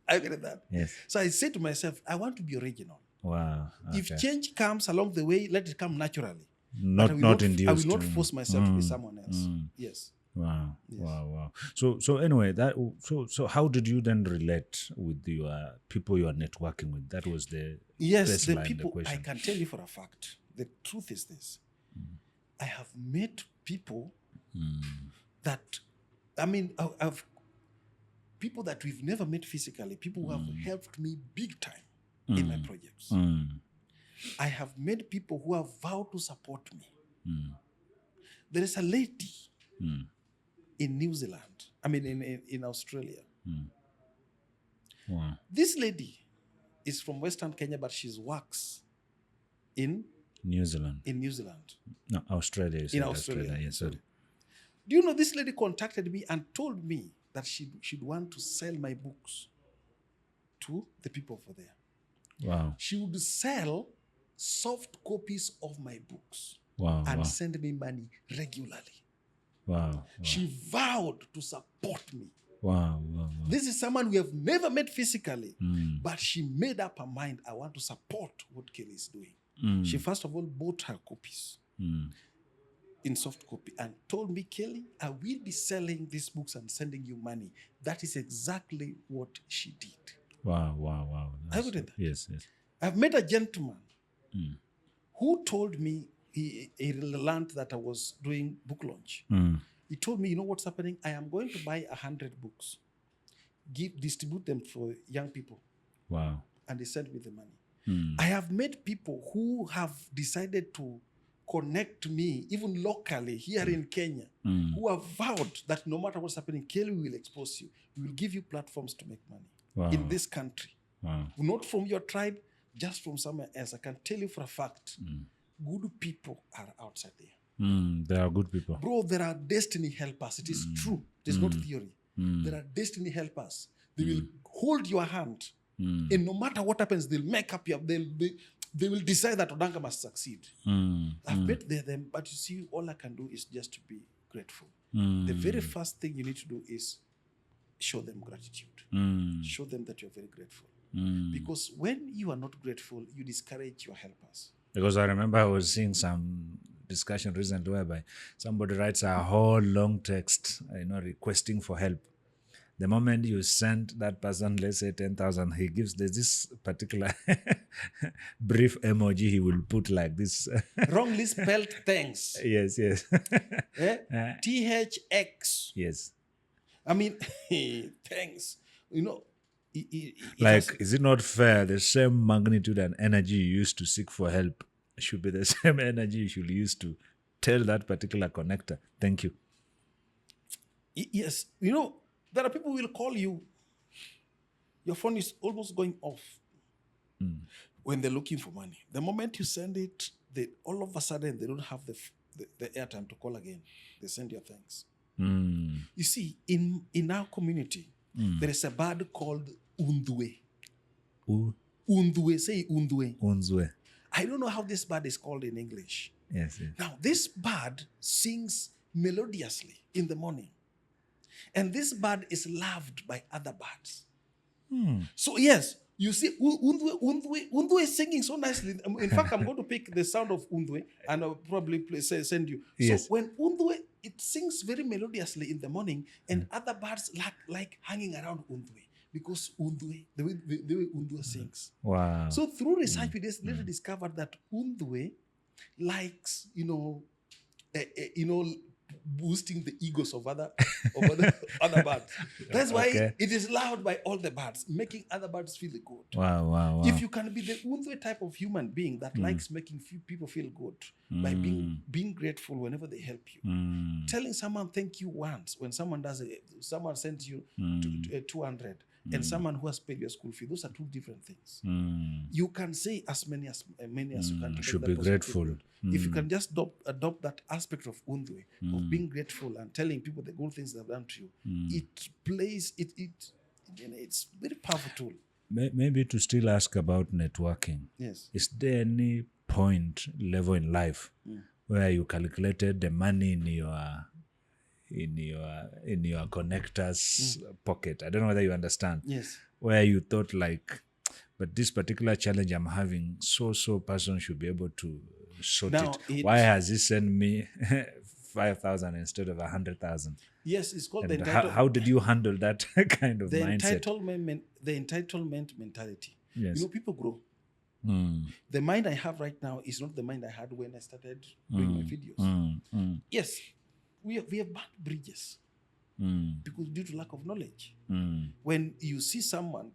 I get that. Yes. So I said to myself, I want to be original. Wow. If Okay. change comes along the way, let it come naturally. Not But I will induced. not force myself to be someone else. Yes. Wow. Wow. So anyway, so how did you then relate with your people you are networking with? That was the Yes, first the line, people, the I question. can tell you for a fact, the truth is this. I have met people that, I've people that we've never met physically, people who have helped me big time in my projects. I have met people who have vowed to support me. There is a lady in New Zealand, in Australia. Wow. This lady is from Western Kenya, but she works in New Zealand. New Zealand. No, Australia. You said In Australia. Yes, sorry. Do you know this lady contacted me and told me that she'd want to sell my books to the people over there. Wow. She would sell soft copies of my books Wow. and Wow. send me money regularly. Wow. She vowed to support me. Wow. Wow. This is someone we have never met physically, but she made up her mind, I want to support what Kelly is doing. She first of all bought her copies in soft copy and told me, Kelly, I will be selling these books and sending you money. That is exactly what she did. Wow. I wouldn't. Yes. I've met a gentleman who told me he learned that I was doing book launch. He told me, you know what's happening? I am going to buy 100 books, distribute them for young people. Wow. And they sent me the money. I have met people who have decided to connect me, even locally here in Kenya, who have vowed that no matter what's happening, Kelly will expose you. We will give you platforms to make money in this country. Wow. Not from your tribe, just from somewhere else. I can tell you for a fact, good people are outside there. They are good people. Bro, there are destiny helpers. It is true. It is not theory. There are destiny helpers. They will hold your hand. And no matter what happens, they'll make up they will decide that Odanga must succeed. I've met them, but you see, all I can do is just to be grateful. The very first thing you need to do is show them gratitude. Show them that you're very grateful. Because when you are not grateful, you discourage your helpers. Because I remember I was seeing some discussion recently whereby somebody writes a whole long text, requesting for help. The moment you send that person, let's say 10,000, there's this particular brief emoji he will put like this. Wrongly spelled thanks. Yes. THX. Yes. Thanks. Is it not fair? The same magnitude and energy you used to seek for help should be the same energy you should use to tell that particular connector, thank you. Yes. There are people who will call you. Your phone is almost going off when they're looking for money. The moment you send it, all of a sudden they don't have the airtime to call again. They send your thanks. You see, in our community, there is a bird called undwe. Undwe, say undwe. Unzwe. I don't know how this bird is called in English. Yes. Now, this bird sings melodiously in the morning. And this bird is loved by other birds. So, yes, you see, Undwe is singing so nicely. In fact, I'm going to pick the sound of Undwe and I'll probably send you. Yes. So, when Undwe, it sings very melodiously in the morning, and other birds like hanging around Undwe because Undwe, the way Undwe sings. Wow. So, through research, we just later discovered that Undwe likes, boosting the egos of other birds. That's why it is loved by all the birds, making other birds feel good. Wow. If you can be the Undwe type of human being that likes making people feel good by being grateful whenever they help you, telling someone thank you once when someone sends you 200 and someone who has paid your school fee, those are two different things. You can say as many as you can. Should be grateful. If you can just adopt that aspect of Undwe, of being grateful and telling people the good things they've done to you, it's very powerful tool. Maybe to still ask about networking. Yes. Is there any level in life where you calculated the money in your connector's pocket? I don't know whether you understand. Yes. Where you thought but this particular challenge I'm having, so person should be able to sort it. Why has he sent me 5,000 instead of 100,000? Yes, it's called and how did you handle that kind of mindset? The entitlement mentality. Yes. People grow. The mind I have right now is not the mind I had when I started doing my videos. Yes, we have burnt bridges because due to lack of knowledge. When you see someone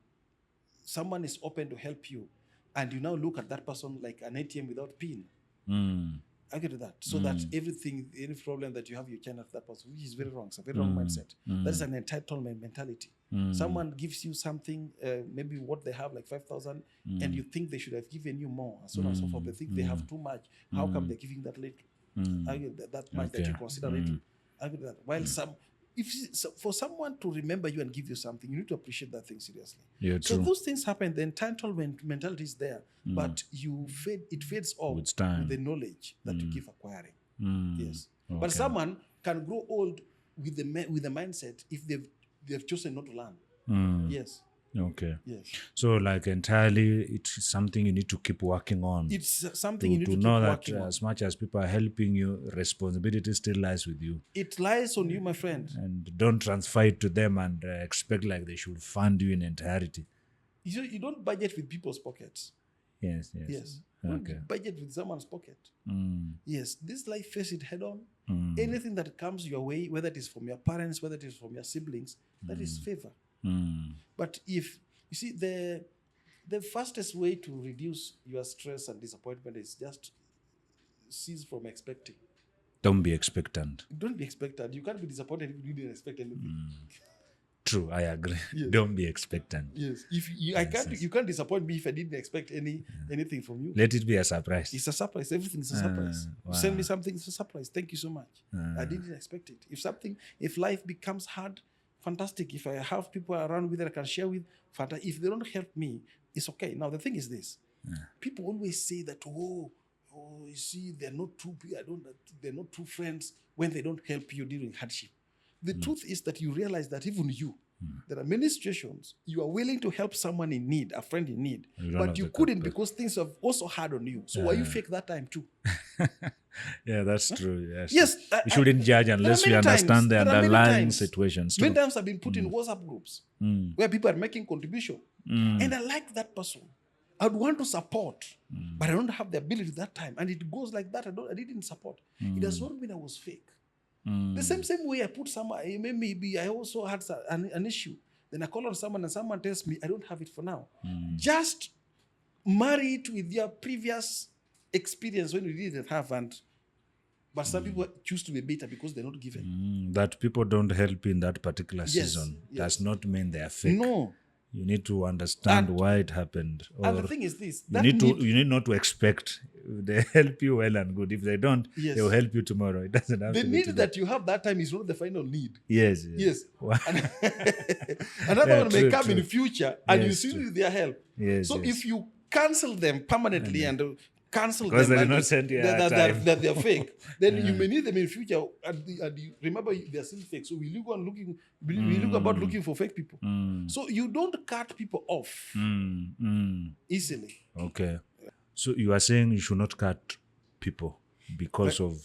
is open to help you, and you now look at that person like an ATM without PIN. I get that. So that any problem that you have, you can have that person, which is very wrong. It's a very wrong mindset. That is an entitlement mentality. Someone gives you something, maybe what they have, like 5,000, and you think they should have given you more, and so on and so forth. They think they have too much. How come they're giving that little? I get that much that you consider little. I get that. While for someone to remember you and give you something, you need to appreciate that thing seriously. Yeah, so true. those things happen. The entitlement mentality is there, but it fades off with the knowledge that you keep acquiring. Yes, but someone can grow old with the mindset if they've chosen not to learn. Yes. Okay. Yes. So entirely, it's something you need to keep working on. It's something you need to keep know working that on. As much as people are helping you, responsibility still lies with you. It lies on you, my friend. And don't transfer it to them and expect they should fund you in entirety. You don't budget with people's pockets. Yes. Don't budget with someone's pocket. Yes, this life, face it head on. Anything that comes your way, whether it is from your parents, whether it is from your siblings, that is favor. But if you see the fastest way to reduce your stress and disappointment is just cease from expecting. Don't be expectant. Don't be expectant. You can't be disappointed if you didn't expect anything. True, I agree. Yes. Don't be expectant. Yes. If you can't disappoint me if I didn't expect anything from you. Let it be a surprise. It's a surprise. Everything is a surprise. Wow. You send me something, it's a surprise. Thank you so much. I didn't expect it. If life becomes hard, fantastic. If I have people around with that I can share with, fantastic. If they don't help me, it's okay. Now the thing is this: people always say that, oh, you see, they're not true friends when they don't help you during hardship. The truth is that you realize that even you, there are many situations you are willing to help someone in need, a friend in need, but you couldn't because things have also hard on you. So why you fake that time too? Yeah, that's true. Yes. We shouldn't judge unless we understand the underlying situations. Many times I've been put in WhatsApp groups where people are making contribution. And I like that person. I would want to support, but I don't have the ability that time. And it goes like that. I didn't support. It does not mean I was fake. The same way I put someone, maybe I also had an issue. Then I call on someone and someone tells me, I don't have it for now. Just marry it with your previous experience when you didn't have. But some people choose to be bitter because they're not given. That people don't help in that particular season does not mean they are fake. No. You need to understand why it happened. And the thing is this. You need not to expect If they help you, well and good. If they don't, Yes. they will help you tomorrow. It doesn't have The to be need today. that you have that time is not the final need. Yes. Yes. Wow. And another Yeah, one may true, come true. in future and you Yes, still true. need their help. Yes, So yes. if you cancel them permanently and cancel Because them they did and not send you that, a time. that they're fake, then you may need them in future. And you remember, they're still fake. So we look on looking, we look about looking for fake people. So you don't cut people off easily. Okay. So you are saying you should not cut people because of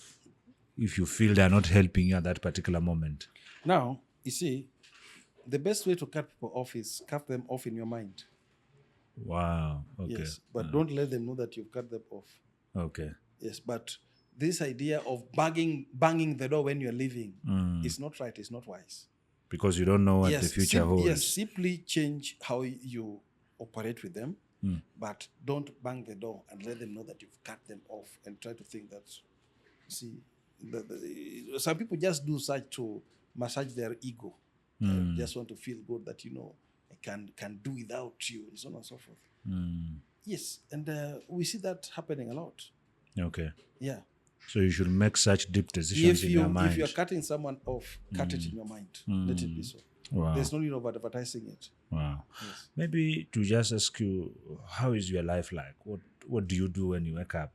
if you feel they are not helping you at that particular moment. Now, you see, the best way to cut people off is cut them off in your mind. Wow. Okay. Yes, but don't let them know that you've cut them off. Okay. Yes, but this idea of banging the door when you're leaving is not right. It's not wise. Because you don't know what the future holds. Yes, simply change how you operate with them, but don't bang the door and let them know that you've cut them off and try to think that, see, some people just do such to massage their ego. Just want to feel good that, I can do without you and so on and so forth. Yes, and we see that happening a lot. Okay. Yeah. So you should make such deep decisions in your mind. If you're cutting someone off, cut it in your mind. Let it be so. Wow. There's no need of advertising it. Wow. Yes. Maybe to just ask you, how is your life like? What do you do when you wake up?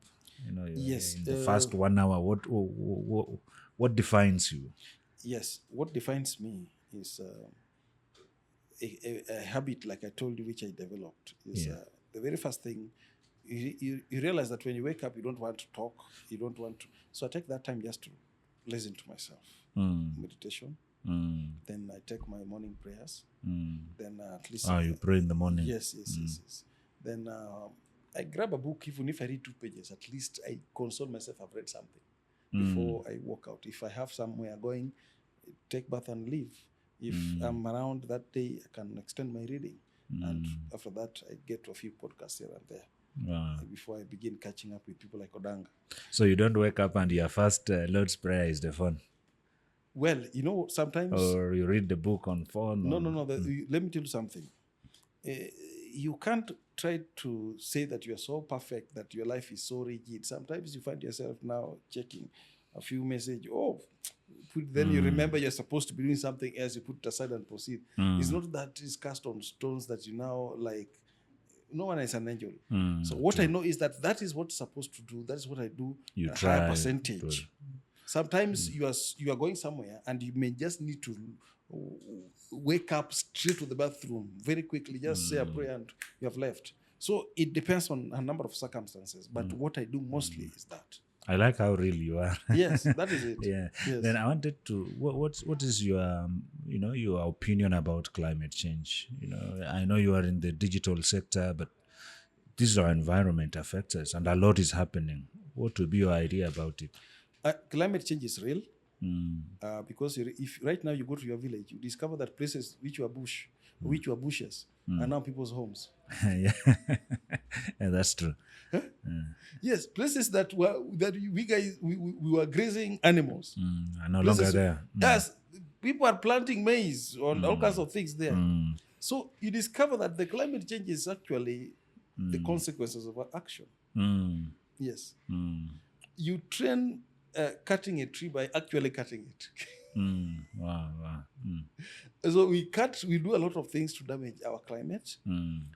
Yes. In the first 1 hour, what defines you? Yes. What defines me is a habit, like I told you, which I developed. Is the very first thing. You realize that when you wake up, you don't want to talk. You don't want to. So I take that time just to listen to myself. Meditation. Then I take my morning prayers. Then at least. You pray in the morning. Yes. Then I grab a book. Even if I read 2 pages, at least I console myself. I've read something before I walk out. If I have somewhere going, take bath and leave. If I'm around that day, I can extend my reading. And after that, I get to a few podcasts here and there. Before I begin catching up with people like Odanga. So you don't wake up and your first Lord's Prayer is the phone? Well, sometimes... Or you read the book on phone? No. Let me tell you something. You can't try to say that you are so perfect, that your life is so rigid. Sometimes you find yourself now checking a few messages. Then you remember you're supposed to be doing something else. You put it aside and proceed. It's not that it's cast on stones that you now like... No one is an angel. So what I know is that is what's supposed to do. That is what I do. You a try higher percentage. Sometimes you are going somewhere and you may just need to wake up straight to the bathroom very quickly. Just say a prayer and you have left. So it depends on a number of circumstances. But what I do mostly is that. I like how real you are. Yes, that is it. Yeah. Yes. Then I wanted to. What is your your opinion about climate change? I know you are in the digital sector, but this is our environment affects us, and a lot is happening. What would be your idea about it? Climate change is real. Because if right now you go to your village, you discover that places which were bushes, are now people's homes. Yeah, that's true. Yes, places that we were grazing animals. Are no longer there. Yes, people are planting maize or all kinds of things there. So you discover that the climate change is actually the consequences of our action. Yes. You train cutting a tree by actually cutting it. Wow. So we do a lot of things to damage our climate.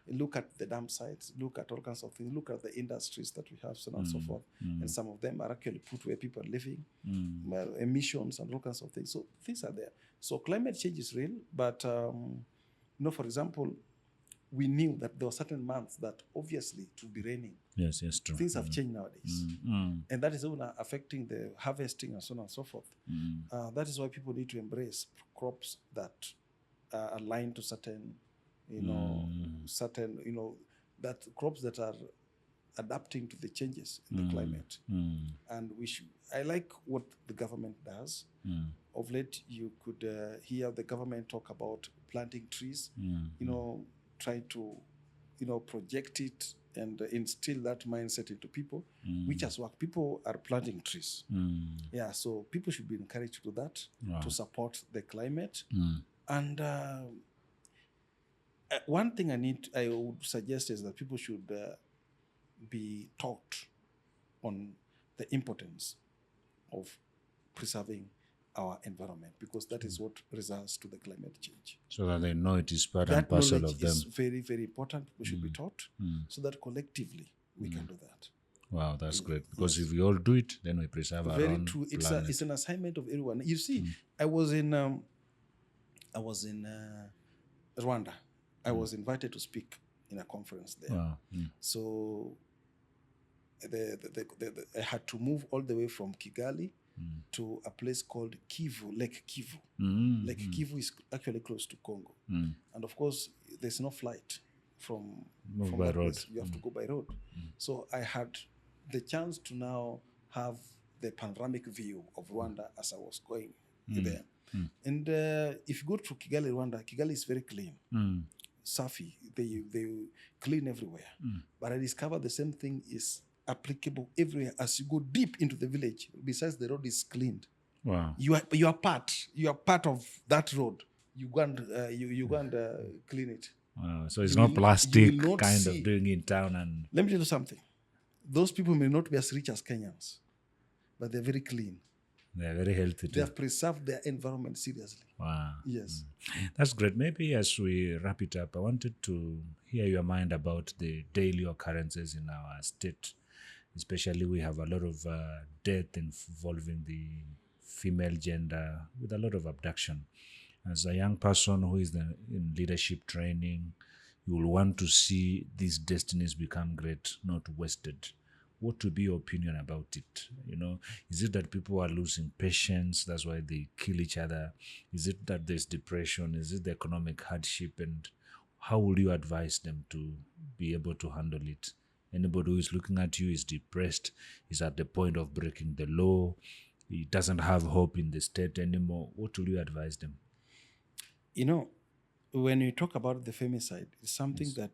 Look at the dam sites, look at all kinds of things, look at the industries that we have, so on and so forth. And some of them are actually put where people are living, emissions and all kinds of things. So things are there. So climate change is real, but for example, we knew that there were certain months that obviously it would be raining. Yes, true. Things have changed nowadays. And that is affecting the harvesting and so on and so forth. That is why people need to embrace crops that are aligned to certain, that crops that are adapting to the changes in the climate. And I like what the government does. Of late, you could hear the government talk about planting trees, try to, project it and instill that mindset into people, which has worked. People are planting trees. Yeah, so people should be encouraged to do that, to support the climate. And one thing I would suggest is that people should be taught on the importance of preserving our environment, because that is what results to the climate change. So that they know it is part and That parcel knowledge of them. is very, very important. People should be taught so that collectively we can do that. Wow, that's great. Because if we all do it, then we preserve our Very own true. planet. It's an assignment of everyone. You see, I was in Rwanda. I was invited to speak in a conference there. Wow. So I had to move all the way from Kigali to a place called Kivu, Lake Kivu. Lake Kivu is actually close to Congo. And of course, there's no flight from by that road. place. You have to go by road. So I had the chance to now have the panoramic view of Rwanda as I was going there. And if you go to Kigali, Rwanda, Kigali is very clean. Safi, they clean everywhere. But I discovered the same thing is applicable everywhere. As you go deep into the village, besides the road is cleaned, Wow. you are part of that road. You go and clean it. Wow. So it's You not will- plastic you will not kind see- of doing in town and Let me tell you something. Those people may not be as rich as Kenyans, but they're very clean. they're very healthy They too. have preserved their environment seriously. Wow. Yes. That's great. Maybe as we wrap it up, I wanted to hear your mind about the daily occurrences in our state. Especially, we have a lot of death involving the female gender with a lot of abduction. As a young person who is in leadership training, you will want to see these destinies become great, not wasted. What would be your opinion about it? Is it that people are losing patience, that's why they kill each other? Is it that there's depression? Is it the economic hardship? And how will you advise them to be able to handle it? Anybody who is looking at you is depressed, is at the point of breaking the law, he doesn't have hope in the state anymore. What will you advise them? When you talk about the femicide, it's something that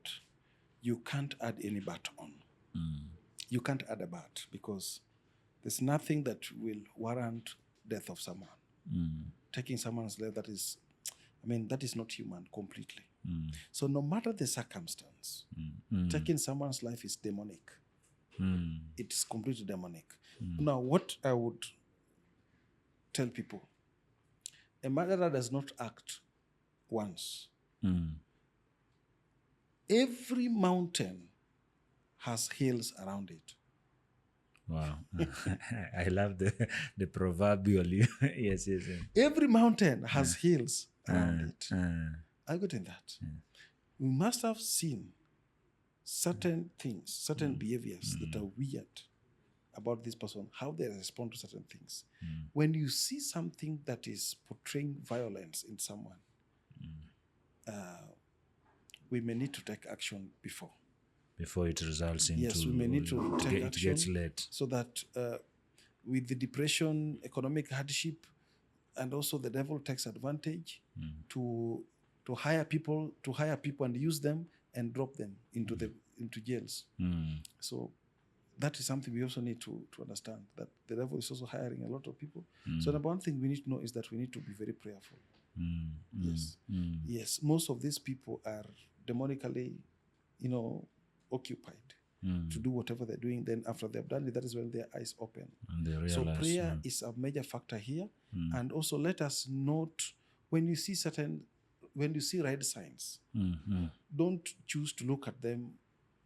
you can't add any but on. You can't add a but because there's nothing that will warrant death of someone. Taking someone's life, that is not human completely. So no matter the circumstance, taking someone's life is demonic. It is completely demonic. Now, what I would tell people, a murderer does not act once. Every mountain has hills around it. Wow. I love the proverbial. Yes. Every mountain has hills around it. I got in that. We must have seen certain things, certain behaviors that are weird about this person, how they respond to certain things. When you see something that is portraying violence in someone, we may need to take action before it results into. Yes, we may need to take action. It gets late. So that with the depression, economic hardship, and also the devil takes advantage to hire people and use them and drop them into jails. So that is something we also need to understand, that the devil is also hiring a lot of people. So number one thing we need to know is that we need to be very prayerful. Yes, most of these people are demonically, occupied to do whatever they're doing. Then after they've done it, that is when their eyes open. And they realize, so prayer is a major factor here. And also let us note when you see red signs, don't choose to look at them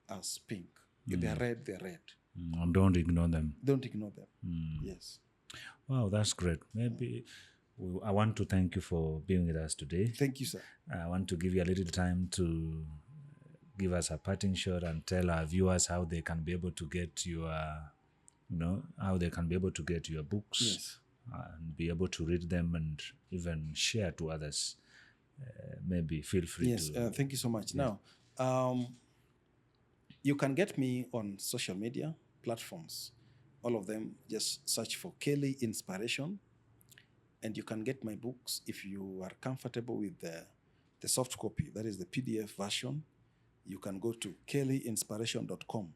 as pink. If they're red, they're red. And don't ignore them. Don't ignore them. Yes. Wow, that's great. Maybe I want to thank you for being with us today. Thank you, sir. I want to give you a little time to give us a parting shot and tell our viewers how they can be able to get your, how they can be able to get your books. Yes. And be able to read them and even share to others. Maybe feel free to. Yes, thank you so much. Yes. Now, you can get me on social media platforms. All of them, just search for Kelly Inspiration. And you can get my books if you are comfortable with the soft copy, that is the PDF version. You can go to kellyinspiration.com,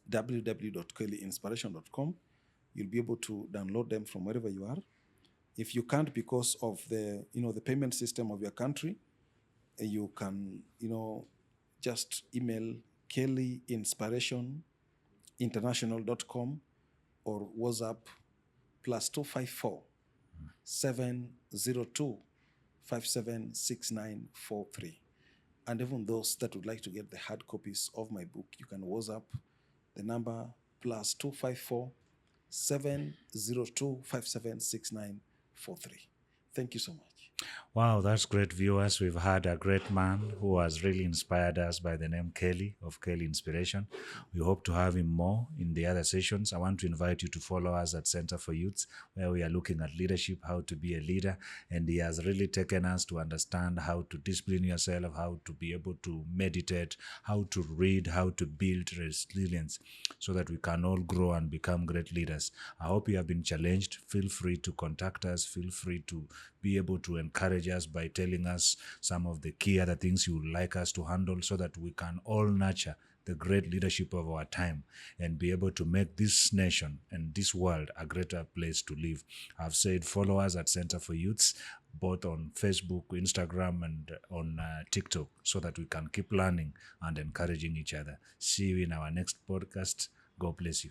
www.kellyinspiration.com. You'll be able to download them from wherever you are. If you can't because of the payment system of your country, you can, just email kellyinspiration international.com or WhatsApp +254 702 576943. And even those that would like to get the hard copies of my book, you can WhatsApp the number +254 702 576943. Thank you so much. Wow, that's great, viewers. We've had a great man who has really inspired us by the name Kelly of Kelly Inspiration. We hope to have him more in the other sessions. I want to invite you to follow us at Center for Youths, where we are looking at leadership, how to be a leader. And he has really taken us to understand how to discipline yourself, how to be able to meditate, how to read, how to build resilience so that we can all grow and become great leaders. I hope you have been challenged. Feel free to contact us. Feel free to be able to encourage us by telling us some of the key other things you would like us to handle so that we can all nurture the great leadership of our time and be able to make this nation and this world a greater place to live. I've said follow us at Center for Youths, both on Facebook, Instagram, and on TikTok, so that we can keep learning and encouraging each other. See you in our next podcast. God bless you.